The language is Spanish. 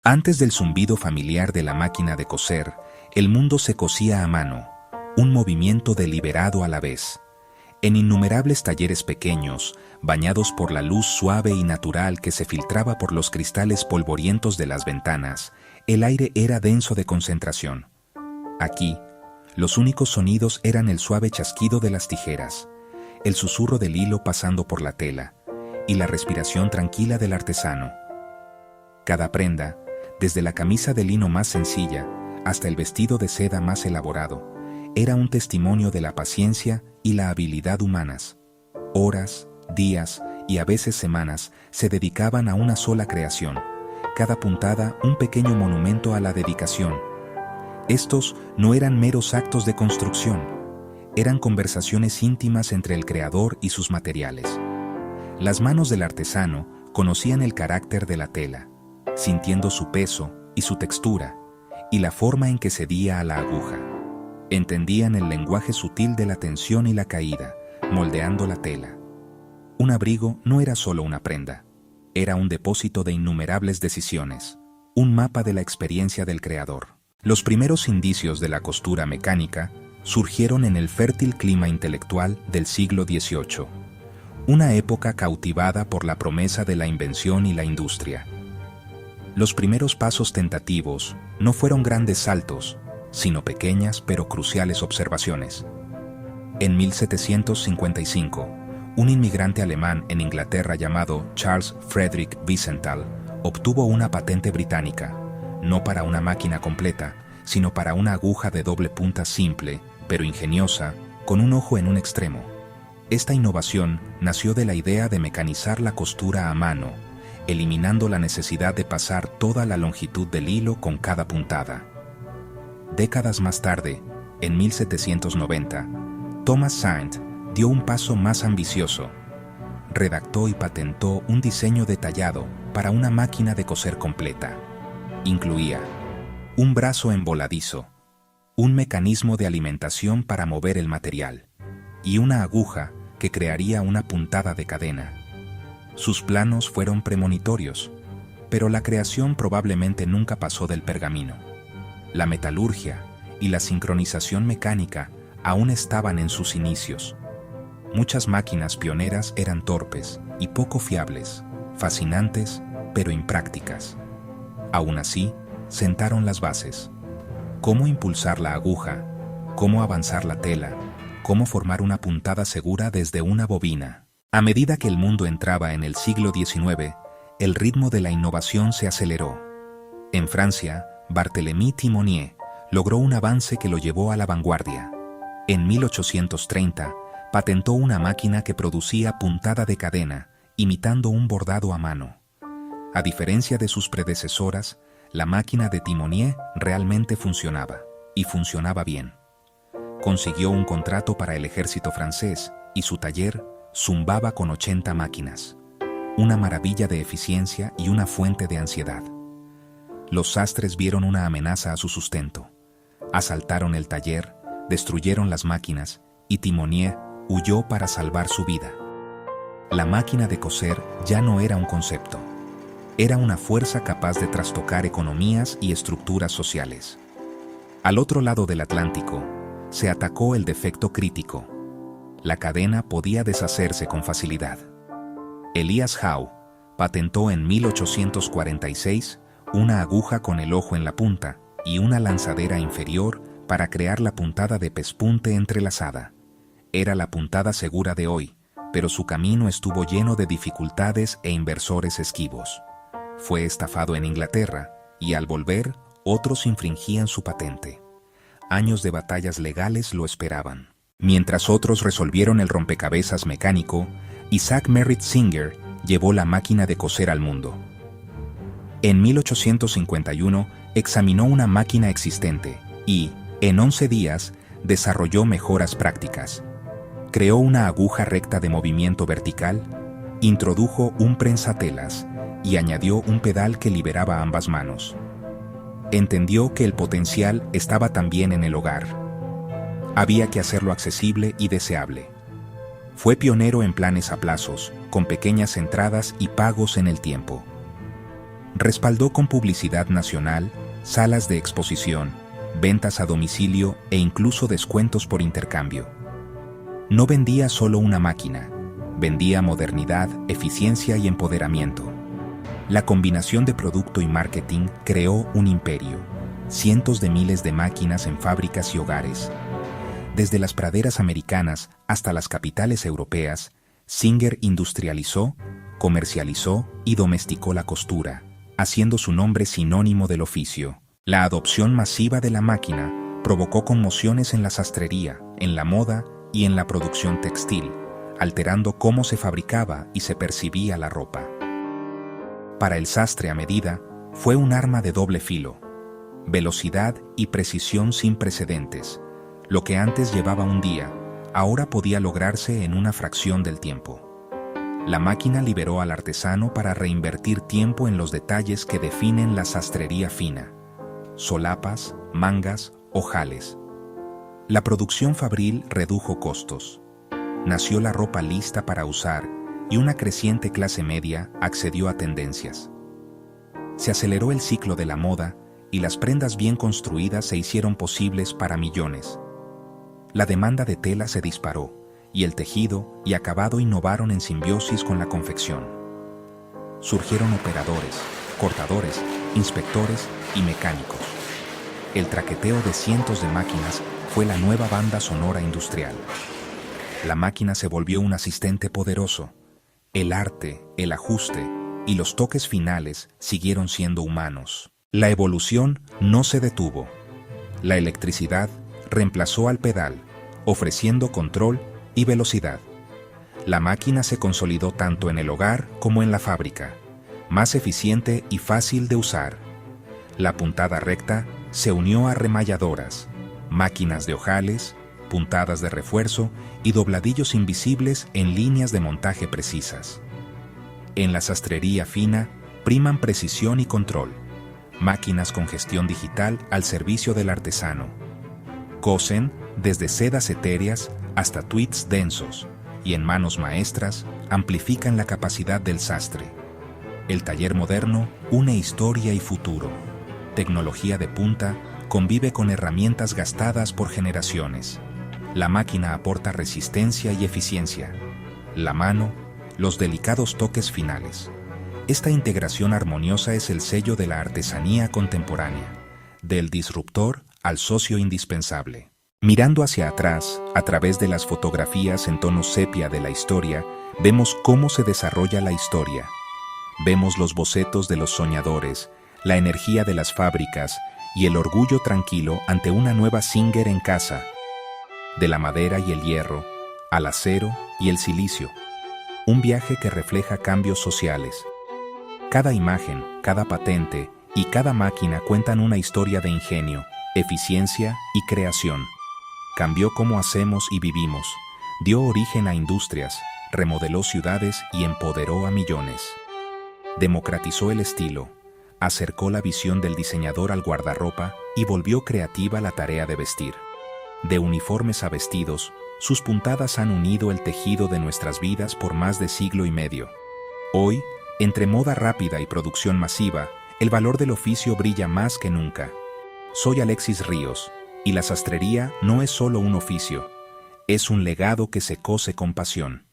Antes del zumbido familiar de la máquina de coser, el mundo se cosía a mano, un movimiento deliberado a la vez. En innumerables talleres pequeños, bañados por la luz suave y natural que se filtraba por los cristales polvorientos de las ventanas, el aire era denso de concentración. Aquí, los únicos sonidos eran el suave chasquido de las tijeras, el susurro del hilo pasando por la tela y la respiración tranquila del artesano. Cada prenda, desde la camisa de lino más sencilla hasta el vestido de seda más elaborado, era un testimonio de la paciencia y la habilidad humanas. Horas, días y a veces semanas se dedicaban a una sola creación, cada puntada un pequeño monumento a la dedicación. Estos no eran meros actos de construcción, eran conversaciones íntimas entre el creador y sus materiales. Las manos del artesano conocían el carácter de la tela, sintiendo su peso y su textura, y la forma en que cedía a la aguja. Entendían el lenguaje sutil de la tensión y la caída, moldeando la tela. Un abrigo no era solo una prenda, era un depósito de innumerables decisiones, un mapa de la experiencia del creador. Los primeros indicios de la costura mecánica surgieron en el fértil clima intelectual del siglo XVIII, una época cautivada por la promesa de la invención y la industria. Los primeros pasos tentativos no fueron grandes saltos, sino pequeñas pero cruciales observaciones. En 1755, un inmigrante alemán en Inglaterra llamado Charles Frederick Wiesenthal obtuvo una patente británica, no para una máquina completa, sino para una aguja de doble punta simple, pero ingeniosa, con un ojo en un extremo. Esta innovación nació de la idea de mecanizar la costura a mano, eliminando la necesidad de pasar toda la longitud del hilo con cada puntada. Décadas más tarde, en 1790, Thomas Saint dio un paso más ambicioso. Redactó y patentó un diseño detallado para una máquina de coser completa. Incluía un brazo envoladizo, un mecanismo de alimentación para mover el material y una aguja que crearía una puntada de cadena. Sus planos fueron premonitorios, pero la creación probablemente nunca pasó del pergamino. La metalurgia y la sincronización mecánica aún estaban en sus inicios. Muchas máquinas pioneras eran torpes y poco fiables, fascinantes, pero imprácticas. Aún así, sentaron las bases. Cómo impulsar la aguja, cómo avanzar la tela, cómo formar una puntada segura desde una bobina. A medida que el mundo entraba en el siglo XIX, el ritmo de la innovación se aceleró. En Francia, Barthélemy Thimonier logró un avance que lo llevó a la vanguardia. En 1830, patentó una máquina que producía puntada de cadena, imitando un bordado a mano. A diferencia de sus predecesoras, la máquina de Thimonier realmente funcionaba, y funcionaba bien. Consiguió un contrato para el ejército francés y su taller zumbaba con 80 máquinas, una maravilla de eficiencia y una fuente de ansiedad. Los sastres vieron una amenaza a su sustento. Asaltaron el taller, destruyeron las máquinas y Thimonier huyó para salvar su vida. La máquina de coser ya no era un concepto. Era una fuerza capaz de trastocar economías y estructuras sociales. Al otro lado del Atlántico, se atacó el defecto crítico. La cadena podía deshacerse con facilidad. Elias Howe patentó en 1846 una aguja con el ojo en la punta y una lanzadera inferior para crear la puntada de pespunte entrelazada. Era la puntada segura de hoy, pero su camino estuvo lleno de dificultades e inversores esquivos. Fue estafado en Inglaterra y al volver, otros infringían su patente. Años de batallas legales lo esperaban. Mientras otros resolvieron el rompecabezas mecánico, Isaac Merritt Singer llevó la máquina de coser al mundo. En 1851 examinó una máquina existente y, en 11 días, desarrolló mejoras prácticas. Creó una aguja recta de movimiento vertical, introdujo un prensatelas y añadió un pedal que liberaba ambas manos. Entendió que el potencial estaba también en el hogar. Había que hacerlo accesible y deseable. Fue pionero en planes a plazos, con pequeñas entradas y pagos en el tiempo. Respaldó con publicidad nacional, salas de exposición, ventas a domicilio e incluso descuentos por intercambio. No vendía solo una máquina, vendía modernidad, eficiencia y empoderamiento. La combinación de producto y marketing creó un imperio, cientos de miles de máquinas en fábricas y hogares. Desde las praderas americanas hasta las capitales europeas, Singer industrializó, comercializó y domesticó la costura, haciendo su nombre sinónimo del oficio. La adopción masiva de la máquina provocó conmociones en la sastrería, en la moda y en la producción textil, alterando cómo se fabricaba y se percibía la ropa. Para el sastre a medida, fue un arma de doble filo. Velocidad y precisión sin precedentes. Lo que antes llevaba un día, ahora podía lograrse en una fracción del tiempo. La máquina liberó al artesano para reinvertir tiempo en los detalles que definen la sastrería fina: solapas, mangas, ojales. La producción fabril redujo costos. Nació la ropa lista para usar y una creciente clase media accedió a tendencias. Se aceleró el ciclo de la moda y las prendas bien construidas se hicieron posibles para millones. La demanda de tela se disparó y el tejido y acabado innovaron en simbiosis con la confección. Surgieron operadores, cortadores, inspectores y mecánicos. El traqueteo de cientos de máquinas fue la nueva banda sonora industrial. La máquina se volvió un asistente poderoso. El arte, el ajuste y los toques finales siguieron siendo humanos. La evolución no se detuvo. La electricidad reemplazó al pedal, ofreciendo control y velocidad. La máquina se consolidó tanto en el hogar como en la fábrica, más eficiente y fácil de usar. La puntada recta se unió a remalladoras, máquinas de ojales, puntadas de refuerzo y dobladillos invisibles en líneas de montaje precisas. En la sastrería fina priman precisión y control, máquinas con gestión digital al servicio del artesano. Cosen desde sedas etéreas hasta tweeds densos y en manos maestras amplifican la capacidad del sastre. El taller moderno une historia y futuro. Tecnología de punta convive con herramientas gastadas por generaciones. La máquina aporta resistencia y eficiencia. La mano, los delicados toques finales. Esta integración armoniosa es el sello de la artesanía contemporánea, del disruptor al socio indispensable. Mirando hacia atrás, a través de las fotografías en tono sepia de la historia, vemos cómo se desarrolla la historia. Vemos los bocetos de los soñadores, la energía de las fábricas y el orgullo tranquilo ante una nueva Singer en casa. De la madera y el hierro, al acero y el silicio. Un viaje que refleja cambios sociales. Cada imagen, cada patente y cada máquina cuentan una historia de ingenio, eficiencia y creación. Cambió cómo hacemos y vivimos, dio origen a industrias, remodeló ciudades y empoderó a millones. Democratizó el estilo, acercó la visión del diseñador al guardarropa y volvió creativa la tarea de vestir. De uniformes a vestidos, sus puntadas han unido el tejido de nuestras vidas por más de siglo y medio. Hoy, entre moda rápida y producción masiva, el valor del oficio brilla más que nunca. Soy Alexis Ríos, y la sastrería no es solo un oficio, es un legado que se cose con pasión.